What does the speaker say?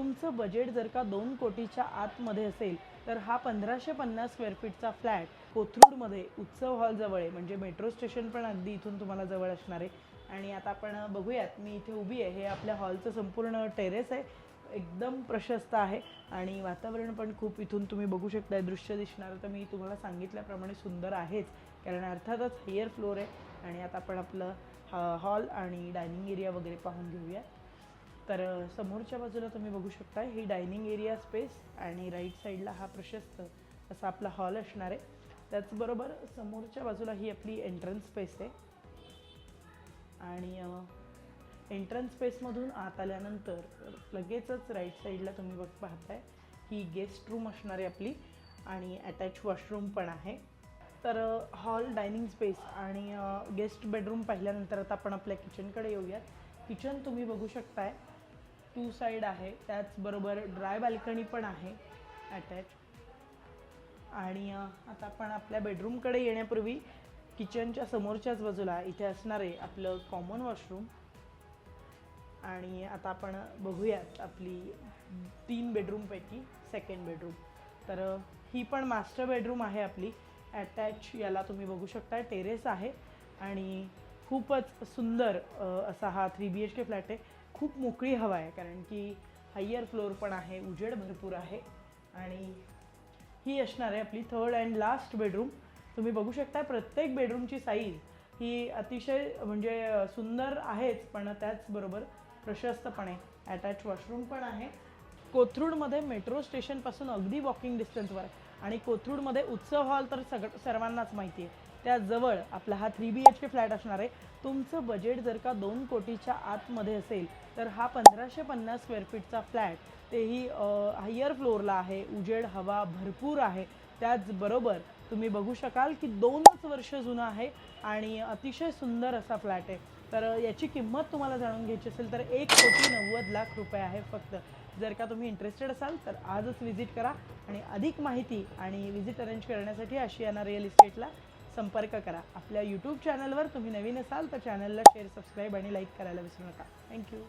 तुमचं बजेट जर का 2 कोटीच्या आतमध्ये असेल तर हा 1550 स्क्वेअर फीटचा फ्लॅट कोथरूडमध्ये उत्सव हॉल जवळ आहे, म्हणजे मेट्रो स्टेशन पण अगदी इथून तुम्हाला जवळ असणार आहे। आणि आता आपण बघूयात, मी इथे उभी आहे, हे आपल्या हॉलचं संपूर्ण टेरेस आहे, एकदम प्रशस्त आहे आणि वातावरण पण खूप इथून तुम्ही बघू शकताय दृश्य दिसणार तर मी तुम्हाला सांगितल्याप्रमाणे सुंदर आहेच, कारण अर्थातच हायर फ्लोर आहे। आणि आता आपण आपलं हॉल आणि डायनिंग एरिया वगैरे पाहून घेऊया। तर समोरच्या बाजूला तुम्ही बघू शकता ही डायनिंग एरिया स्पेस आणि राईट साईडला हा प्रशस्त असा आपला हॉल असणार आहे। त्याचबरोबर समोरच्या बाजूला ही आपली एंट्रन्स स्पेस आहे आणि एंट्रन्स स्पेसमधून आत आल्यानंतर लगेचच राईट साईडला तुम्ही पाहताय ही गेस्ट रूम असणार आहे आपली आणि अटॅच वॉशरूम पण आहे। तर हॉल, डायनिंग स्पेस आणि गेस्ट बेडरूम पाहिल्यानंतर आता आपण आपल्या किचनकडे येऊयात। किचन तुम्ही बघू शकताय 2 साईड आहे, त्याचबरोबर ड्राय बाल्कनी पण आहे अटॅच। आणि आता आपण आपल्या बेडरूमकडे येण्यापूर्वी किचनच्या समोरच्याच बाजूला इथे असणार आहे आपलं कॉमन वॉशरूम। आणि आता आपण बघूयात आपली 3 बेडरूमपैकी सेकंड बेडरूम। तर ही पण मास्टर बेडरूम आहे आपली अटॅच, याला तुम्ही बघू शकता टेरेस आहे आणि खूपच सुंदर असा हा 3 BHK फ्लॅट आहे। खूप मोकळी हवा आहे कारण की हायर फ्लोर पण आहे, उजेड भरपूर आहे। आणि ही असणार आहे आपली थर्ड अँड लास्ट बेडरूम। तुम्ही बघू शकता प्रत्येक बेडरूमची साईज ही अतिशय म्हणजे सुंदर आहेच, पण त्याचबरोबर प्रशस्त पण आहे। अटॅच वॉशरूम पण आहे। कोथरूडमध्ये मेट्रो स्टेशनपासून अगदी वॉकिंग डिस्टन्सवर आहे आणि कोथरूडमध्ये उत्सव हॉल तर सर्वांनाच माहिती आहे, त्याजवळ आपला हा 3 BHK फ्लॅट असणार आहे। तुमचं बजेट जर का 2 कोटीच्या आतमध्ये असेल तर हा 1550 स्क्वेअर फीटचा फ्लॅट, तेही हायर फ्लोअरला आहे, उजेड हवा भरपूर आहे। त्याचबरोबर तुम्ही बघू शकाल की 2च वर्ष जुना आहे आणि अतिशय सुंदर असा फ्लॅट आहे। तर याची किंमत तुम्हाला जाणून घ्यायची असेल तर 1,90,00,000 रुपये आहे फक्त। जर का तुम्ही इंटरेस्टेड असाल तर आजच व्हिजिट करा आणि अधिक माहिती आणि व्हिजिट अरेंज करण्यासाठी आशियाना रिअल इस्टेटला संपर्क करा। आपल्या यूट्यूब चॅनलवर तुम्ही नवीन असाल तर चॅनलला शेअर, सबस्क्राईब आणि लाईक करायला विसरू नका। थँक्यू।